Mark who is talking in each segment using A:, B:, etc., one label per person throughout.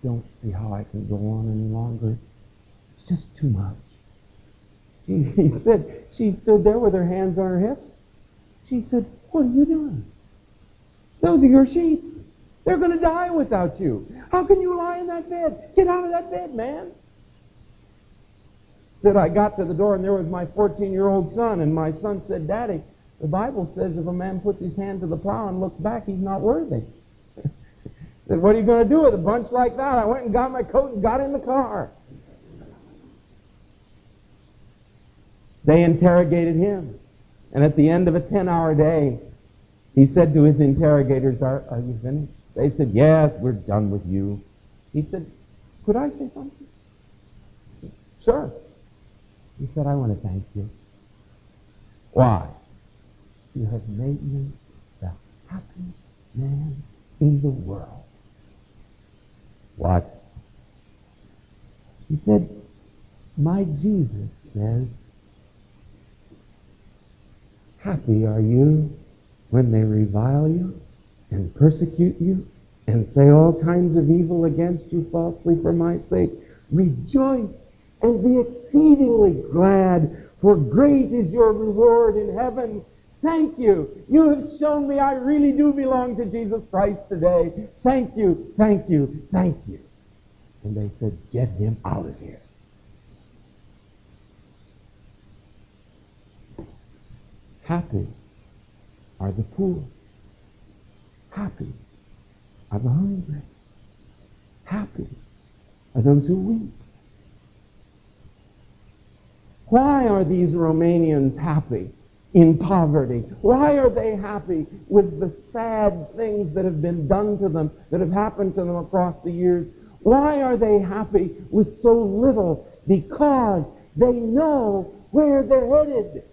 A: don't see how I can go on any longer. It's just too much. He said, she stood there with her hands on her hips. She said, what are you doing? Those are your sheep. They're going to die without you. How can you lie in that bed? Get out of that bed, man. Said, I got to the door and there was my 14-year-old son, and my son said, Daddy, the Bible says if a man puts his hand to the plow and looks back, he's not worthy. Said, what are you going to do with a bunch like that? I went and got my coat and got in the car. They interrogated him. And at the end of a 10-hour day, he said to his interrogators, are you finished? They said, yes, we're done with you. He said, could I say something? He said, sure. He said, I want to thank you. Why? You have made me the happiest man in the world. What? He said, my Jesus says, happy are you when they revile you and persecute you and say all kinds of evil against you falsely for my sake. Rejoice and be exceedingly glad, for great is your reward in heaven. Thank you. You have shown me I really do belong to Jesus Christ today. Thank you, thank you, thank you. And they said, get him out of here. Happy are the poor. Happy are the hungry. Happy are those who weep. Why are these Romanians happy in poverty? Why are they happy with the sad things that have been done to them, that have happened to them across the years? Why are they happy with so little? Because they know where they're headed.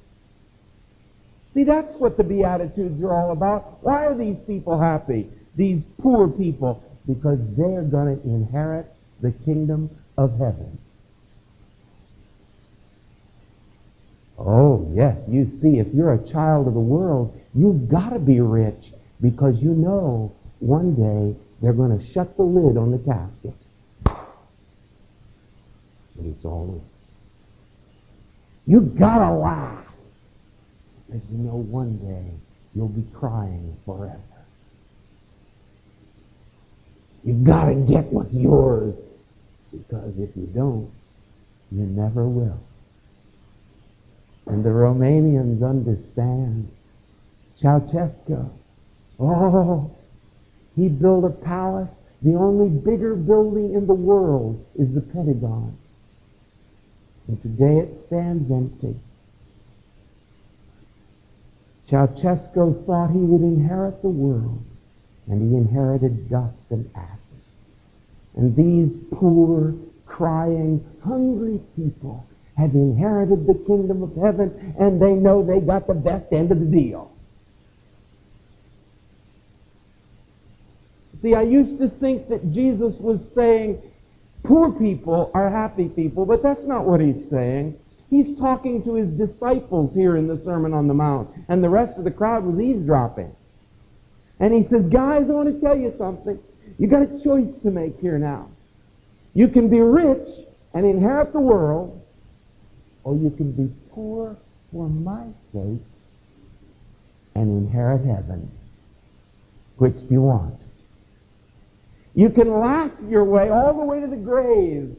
A: See, that's what the Beatitudes are all about. Why are these people happy? These poor people? Because they're going to inherit the kingdom of heaven. Oh, yes, you see, if you're a child of the world, you've got to be rich, because you know one day they're going to shut the lid on the casket. And it's all over. You've got to laugh, because you know one day you'll be crying forever. You've got to get what's yours, because if you don't, you never will. And the Romanians understand. Ceausescu, oh, he built a palace. The only bigger building in the world is the Pentagon. And today it stands empty. Ceausescu thought he would inherit the world, and he inherited dust and ashes. And these poor, crying, hungry people have inherited the kingdom of heaven, and they know they got the best end of the deal. See, I used to think that Jesus was saying poor people are happy people, but that's not what he's saying. He's talking to his disciples here in the Sermon on the Mount, and the rest of the crowd was eavesdropping. And he says, guys, I want to tell you something. You got a choice to make here now. You can be rich and inherit the world, or you can be poor for my sake and inherit heaven. Which do you want? You can laugh your way all the way to the grave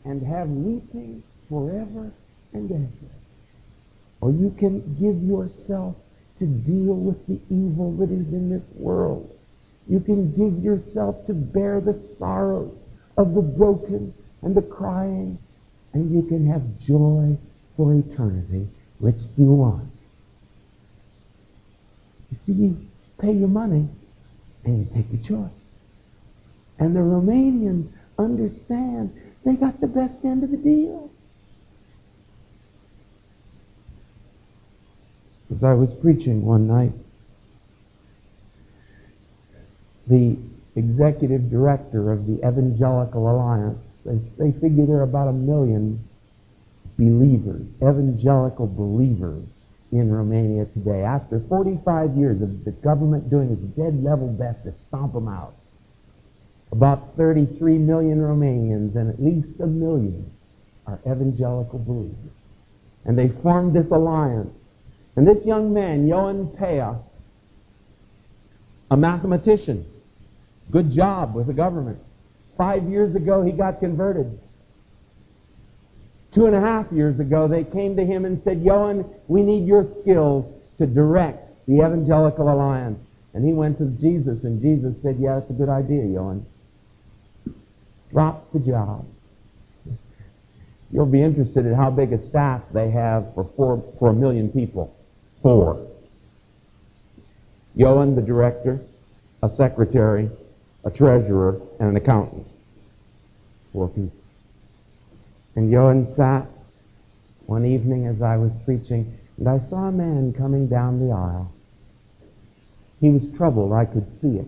A: and have weeping forever and ever. Or you can give yourself to deal with the evil that is in this world. You can give yourself to bear the sorrows of the broken and the crying, and you can have joy for eternity. Which do you want? You see, you pay your money and you take your choice. And the Romanians understand they got the best end of the deal. As I was preaching one night, the executive director of the Evangelical Alliance, they figure there are about 1 million believers, evangelical believers in Romania today. After 45 years of the government doing its dead level best to stomp them out. About 33 million Romanians, and at least 1 million are evangelical believers. And they formed this alliance. And this young man, Ioan Pea, a mathematician, good job with the government. 5 years ago, he got converted. 2.5 years ago, they came to him and said, Ioan, we need your skills to direct the Evangelical Alliance. And he went to Jesus, and Jesus said, yeah, that's a good idea, Ioan. Drop the job. You'll be interested in how big a staff they have for 1 million people. 4. Ioan, the director, a secretary, a treasurer, and an accountant. 4 people. And Ioan sat one evening as I was preaching, and I saw a man coming down the aisle. He was troubled. I could see it.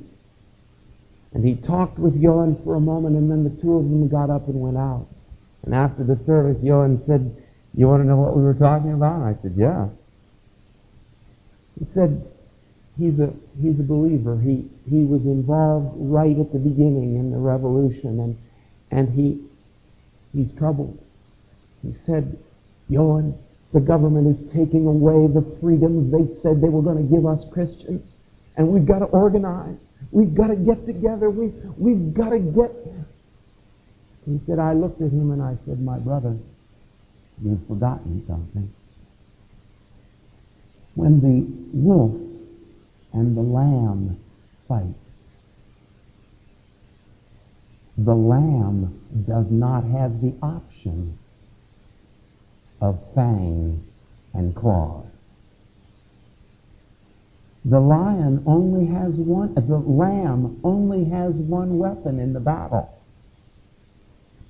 A: And he talked with Ioan for a moment, and then the two of them got up and went out. And after the service, Ioan said, you want to know what we were talking about? And I said, yeah. He said, he's a believer. He was involved right at the beginning in the revolution, and he's troubled. He said, Ioan, the government is taking away the freedoms they said they were going to give us Christians. And we've got to organize. We've got to get together. We've got to get... He said, I looked at him and I said, my brother, you've forgotten something. When the wolf and the lamb fight, the lamb does not have the option of fangs and claws. The lamb only has one weapon in the battle,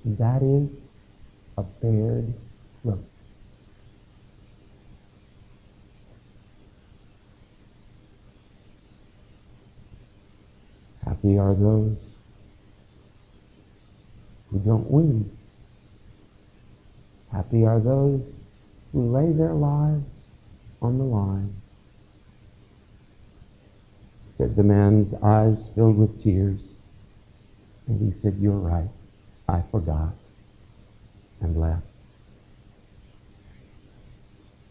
A: and that is a bared throat. Happy are those who don't win. Happy are those who lay their lives on the line. Said the man's eyes filled with tears, and he said, you're right, I forgot, and left.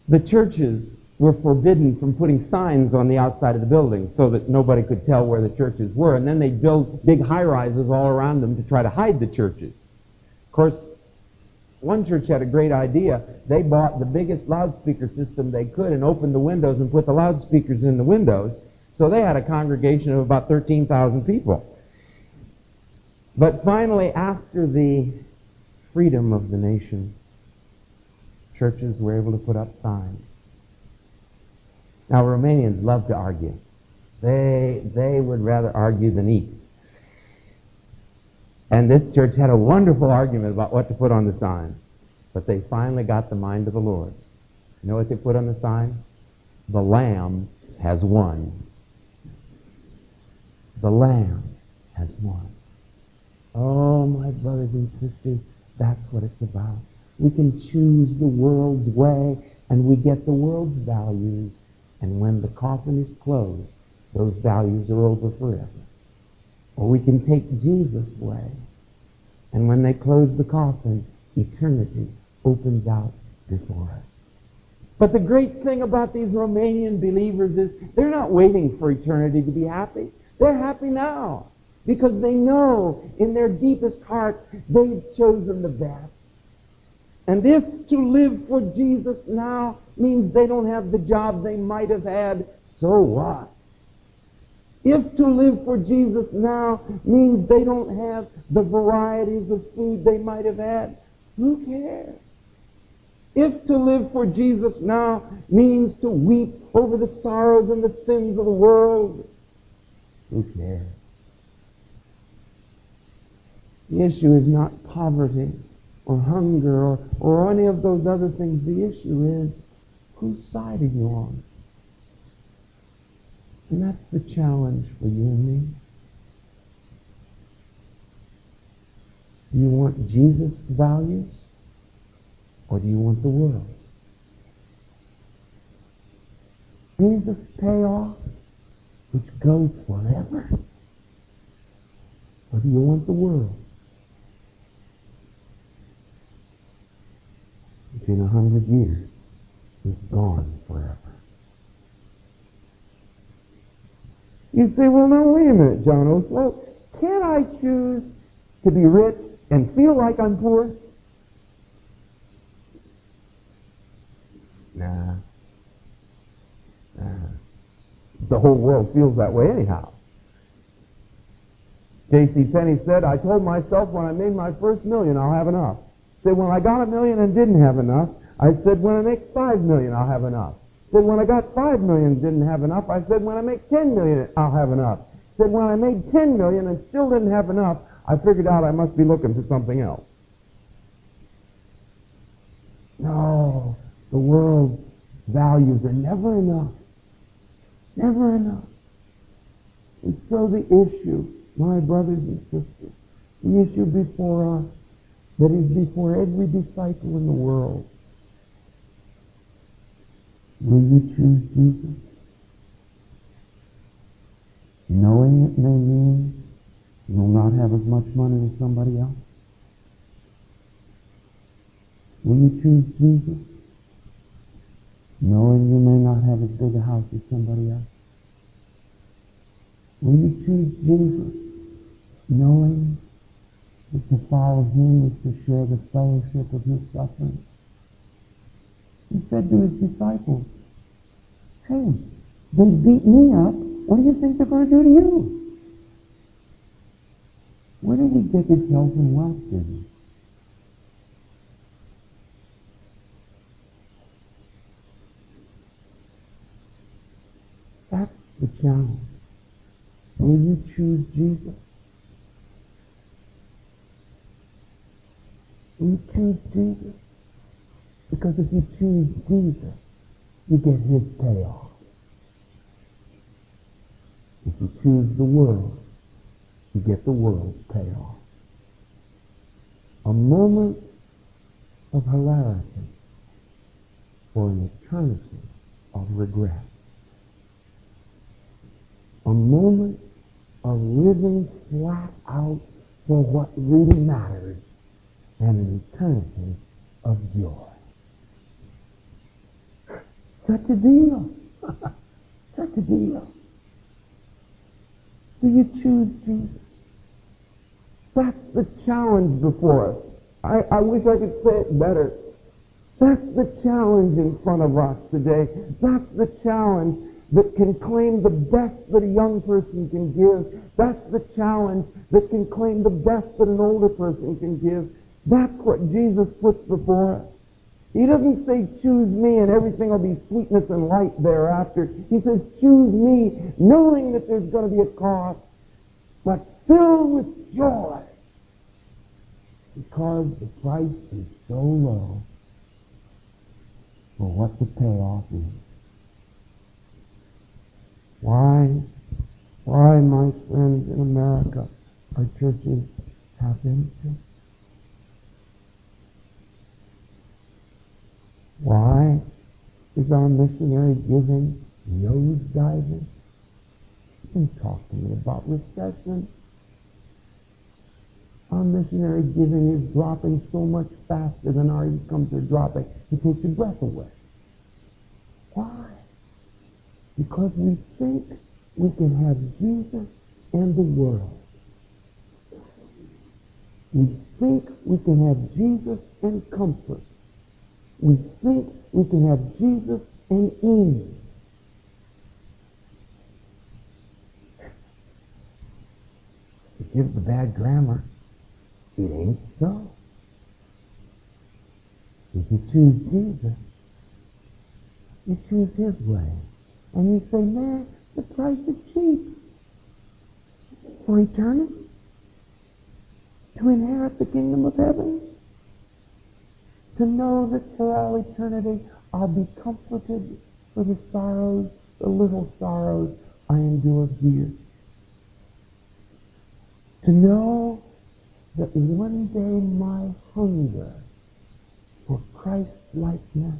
A: The churches were forbidden from putting signs on the outside of the building so that nobody could tell where the churches were, and then they built big high-rises all around them to try to hide the churches. Of course, one church had a great idea. They bought the biggest loudspeaker system they could and opened the windows and put the loudspeakers in the windows. So they had a congregation of about 13,000 people. But finally, after the freedom of the nation, churches were able to put up signs. Now, Romanians love to argue. They would rather argue than eat. And this church had a wonderful argument about what to put on the sign. But they finally got the mind of the Lord. You know what they put on the sign? The Lamb has won. The Lamb has won. Oh, my brothers and sisters, that's what it's about. We can choose the world's way, and we get the world's values. And when the coffin is closed, those values are over forever. Or we can take Jesus' way, and when they close the coffin, eternity opens out before us. But the great thing about these Romanian believers is they're not waiting for eternity to be happy. They're happy now because they know in their deepest hearts they've chosen the best. And if to live for Jesus now means they don't have the job they might have had, so what? If to live for Jesus now means they don't have the varieties of food they might have had, who cares? If to live for Jesus now means to weep over the sorrows and the sins of the world, who cares? The issue is not poverty or hunger or any of those other things. The issue is, whose side are you on? And that's the challenge for you and me. Do you want Jesus' values, or do you want the world's? Jesus' payoff, which goes forever, or do you want the world? Which in 100 years is gone forever. You say, well, now wait a minute, John Oswalt. Can't I choose to be rich and feel like I'm poor? Nah. The whole world feels that way anyhow. J.C. Penney said, I told myself when I made my first $1 million, I'll have enough. Said when I got $1 million and didn't have enough, I said when I make $5 million, I'll have enough. Said when I got $5 million and didn't have enough, I said when I make $10 million, I'll have enough. Said when I made $10 million and still didn't have enough, I figured out I must be looking for something else. No, the world's values are never enough. Never enough. And so the issue, my brothers and sisters, the issue before us, that is before every disciple in the world, will you choose Jesus? Knowing it may mean you will not have as much money as somebody else? Will you choose Jesus? Knowing you may not have as big a house as somebody else? Will you choose Jesus? Knowing that to follow him is to share the fellowship of his suffering? He said to his disciples, hey, they beat me up. What do you think they're going to do to you? Where did he get his health and wealth business? That's the challenge. Will you choose Jesus? Will you choose Jesus? Because if you choose Jesus, you get his payoff. If you choose the world, you get the world's payoff. A moment of hilarity for an eternity of regret. A moment of living flat out for what really matters, and an eternity of joy. Such a deal. Such a deal. Do you choose Jesus? That's the challenge before us. I wish I could say it better. That's the challenge in front of us today. That's the challenge that can claim the best that a young person can give. That's the challenge that can claim the best that an older person can give. That's what Jesus puts before us. He doesn't say, choose me and everything will be sweetness and light thereafter. He says, choose me, knowing that there's going to be a cost, but filled with joy, because the price is so low for what the payoff is. Why, my friends, in America, our churches half empty? Why is our missionary giving nosediving? Don't talk to me about recession. Our missionary giving is dropping so much faster than our incomes are dropping. It takes your breath away. Why? Because we think we can have Jesus and the world. We think we can have Jesus and comfort. We think we can have Jesus and ease. Forgive the bad grammar. It ain't so. If you choose Jesus, you choose his way. And you say, man, the price is cheap. For eternity? To inherit the kingdom of heaven? To know that for all eternity I'll be comforted for the sorrows, the little sorrows I endure here. To know that one day my hunger for Christ-likeness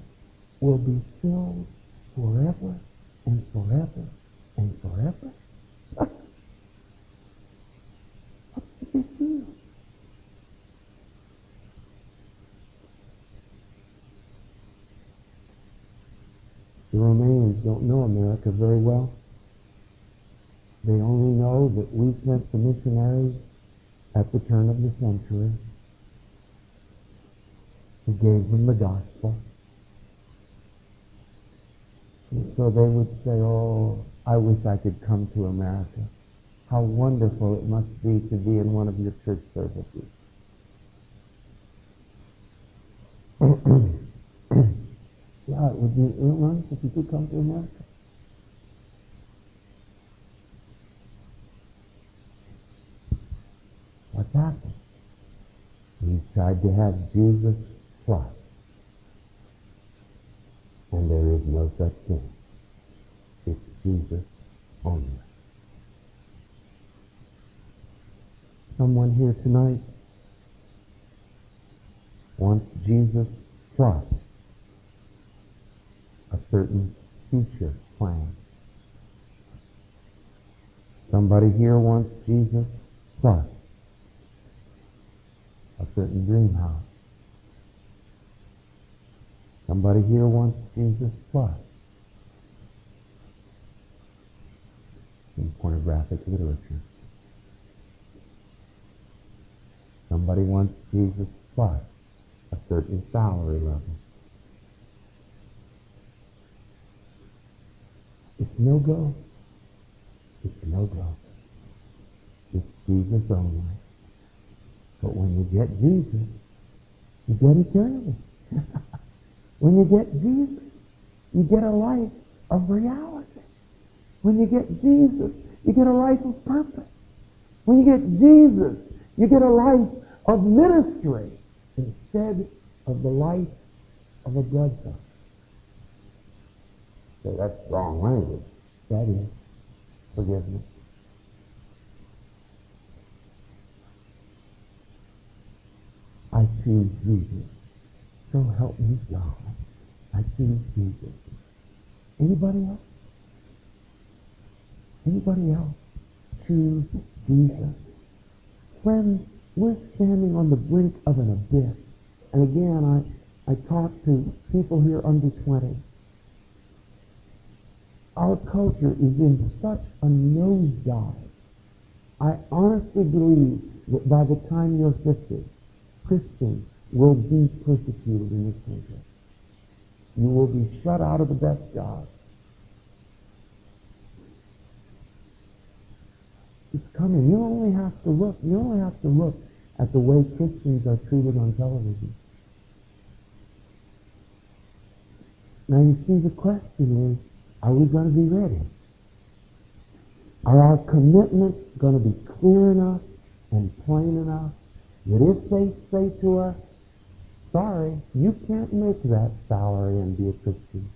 A: will be filled forever and forever and forever. What's the they feel. The Romanians don't know America very well. They only know that we sent the missionaries at the turn of the century who gave them the gospel. And so they would say, oh, I wish I could come to America. How wonderful it must be to be in one of your church services. Yeah, it would be nice if you could come to America. What's happened? We tried to have Jesus plus. And there is no such thing. It's Jesus only. Someone here tonight wants Jesus plus a certain future plan. Somebody here wants Jesus plus a certain dream house. Somebody here wants Jesus plus some pornographic literature. Somebody wants Jesus plus a certain salary level. It's no go. It's no go. It's Jesus only. But when you get Jesus, you get eternity. When you get Jesus, you get a life of reality. When you get Jesus, you get a life of purpose. When you get Jesus, you get a life of ministry instead of the life of a bloodsucker. So that's wrong language. That is. Forgive me. I choose Jesus. So help me God. I choose Jesus. Anybody else? Anybody else? Choose Jesus. Friends, we're standing on the brink of an abyss. And again, I talk to people here under 20. Our culture is in such a nosedive. I honestly believe that by the time you're 50, Christians will be persecuted in this country. You will be shut out of the best jobs. It's coming. You only have to look. You only have to look at the way Christians are treated on television. Now you see, the question is, are we going to be ready? Are our commitments going to be clear enough and plain enough that if they say to us, sorry, you can't make that salary and be a Christian.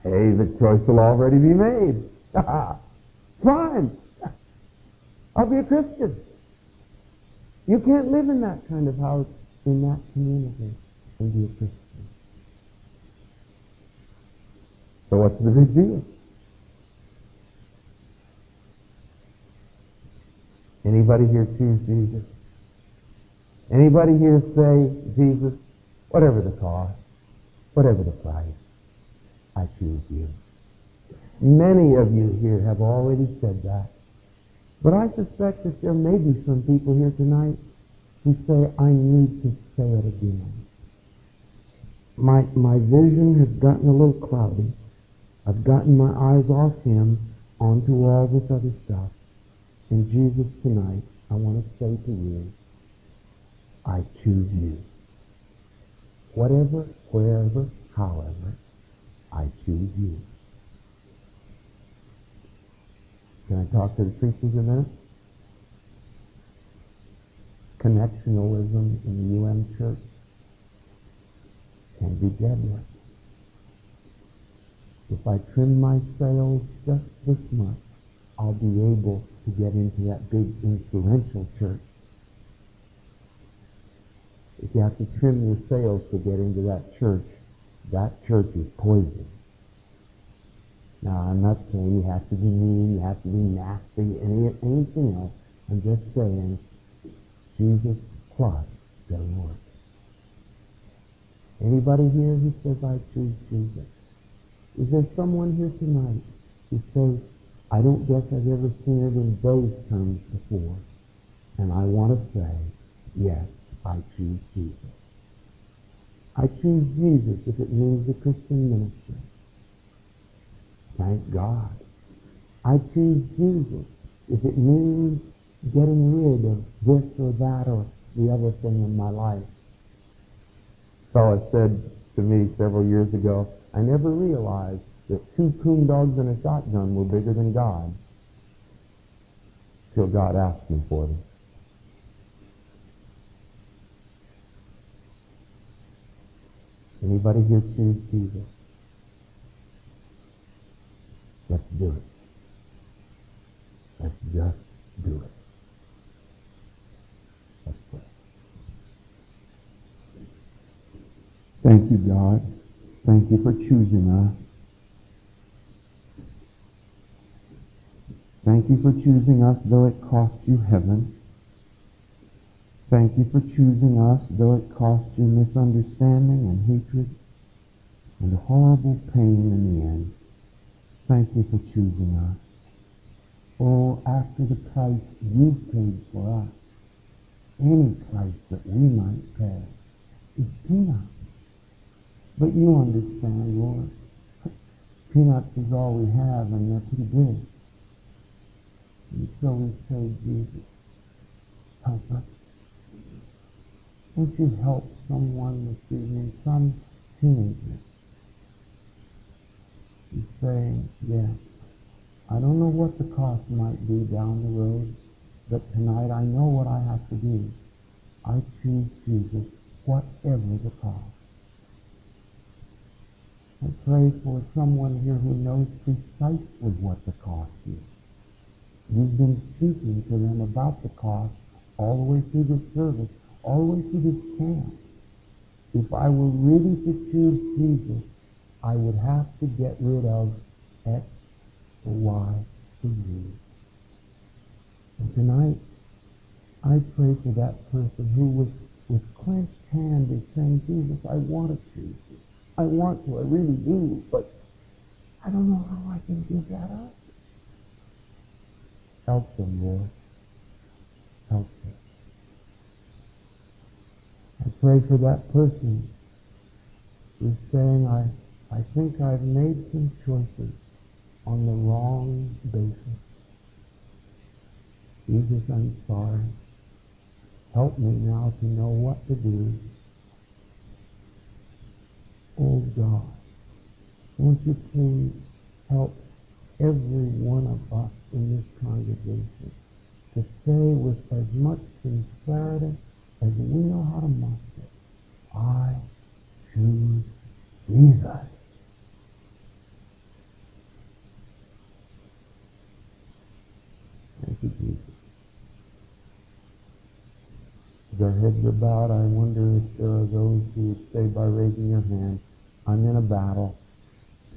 A: Hey, the choice will already be made. Fine. I'll be a Christian. You can't live in that kind of house, in that community, and be a Christian. So what's the big deal? Anybody here choose Jesus? Anybody here say, Jesus, whatever the cost, whatever the price, I choose you. Many of you here have already said that. But I suspect that there may be some people here tonight who say, I need to say it again. My vision has gotten a little cloudy. I've gotten my eyes off him onto all this other stuff. And Jesus, tonight, I want to say to you, I choose you. Whatever, wherever, however, I choose you. Can I talk to the preachers a minute? Connectionalism in the UM church can be deadly. If I trim my sails just this much, I'll be able to get into that big influential church. If you have to trim your sails to get into that church is poison. Now, I'm not saying you have to be mean, you have to be nasty, anything else. I'm just saying Jesus plus their Lord. Anybody here who says, I choose Jesus? Is there someone here tonight who says, I don't guess I've ever seen it in those terms before, and I want to say, yes, I choose Jesus. I choose Jesus if it means the Christian ministry. Thank God. I choose Jesus if it means getting rid of this or that or the other thing in my life. A fellow said to me several years ago, I never realized that 2 coon dogs and a shotgun were bigger than God till God asked me for them. Anybody here choose Jesus? Let's do it. Let's just do it. Let's pray. Thank you, God. Thank you for choosing us. Thank you for choosing us, though it cost you heaven. Thank you for choosing us, though it cost you misunderstanding and hatred and horrible pain in the end. Thank you for choosing us. Oh, after the price you paid for us, any price that we might pay is peanuts. But you understand, Lord. Peanuts is all we have, and they're pretty big. And so we say, Jesus, help us. Won't you help someone this evening, some teenager, who's saying, yes, I don't know what the cost might be down the road, but tonight I know what I have to do. I choose Jesus, whatever the cost. I pray for someone here who knows precisely what the cost is. You've been speaking to them about the cost all the way through this service, all the way through this camp. If I were really to choose Jesus, I would have to get rid of X or Y or Z. And tonight, I pray for that person who with clenched hand is saying, Jesus, I want to choose you. I want to, I really do, but I don't know how I can give that up. Help them, Lord. Help them. I pray for that person who's saying, I think I've made some choices on the wrong basis. Jesus, I'm sorry. Help me now to know what to do. Oh God, won't you please help every one of us in this congregation to say with as much sincerity as we know how to muster, I choose Jesus. Thank you, Jesus. As our heads are bowed, I wonder if there are those who would say by raising your hand, I'm in a battle.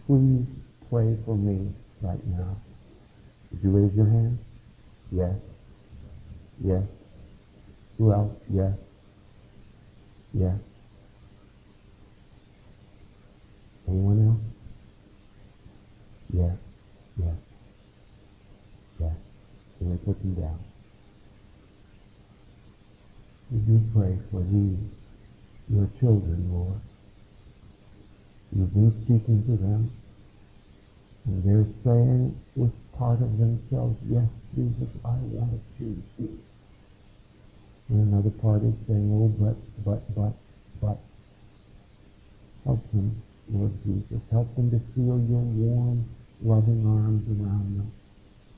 A: Please pray for me right now. Did you raise your hand? Yes. Yes. Who else? Yes. Yes. Anyone else? Yes. Yes. Yes. Can I put them down? We do pray for these, your children, Lord. You've been speaking to them, and they're saying with part of themselves, yes, Jesus, I want to choose you. And another part is saying, oh, but. Help them, Lord Jesus. Help them to feel your warm, loving arms around them.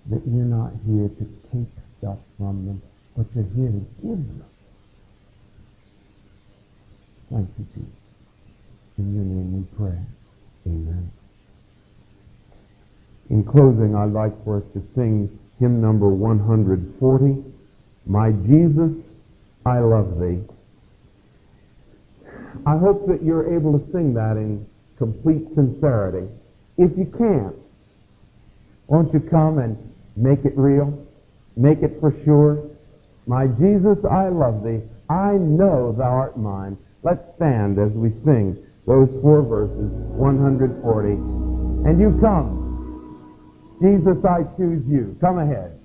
A: That you're not here to take stuff from them, but you're here to give them. Thank you, Jesus. In your name we pray. Amen. In closing, I'd like for us to sing hymn number 140, My Jesus, I Love Thee. I hope that you're able to sing that in complete sincerity. If you can't, Won't you come and make it real? Make it for sure? My Jesus, I love thee. I know thou art mine. Let's stand as we sing those 4 verses, 140. And you come. Jesus, I choose you. Come ahead.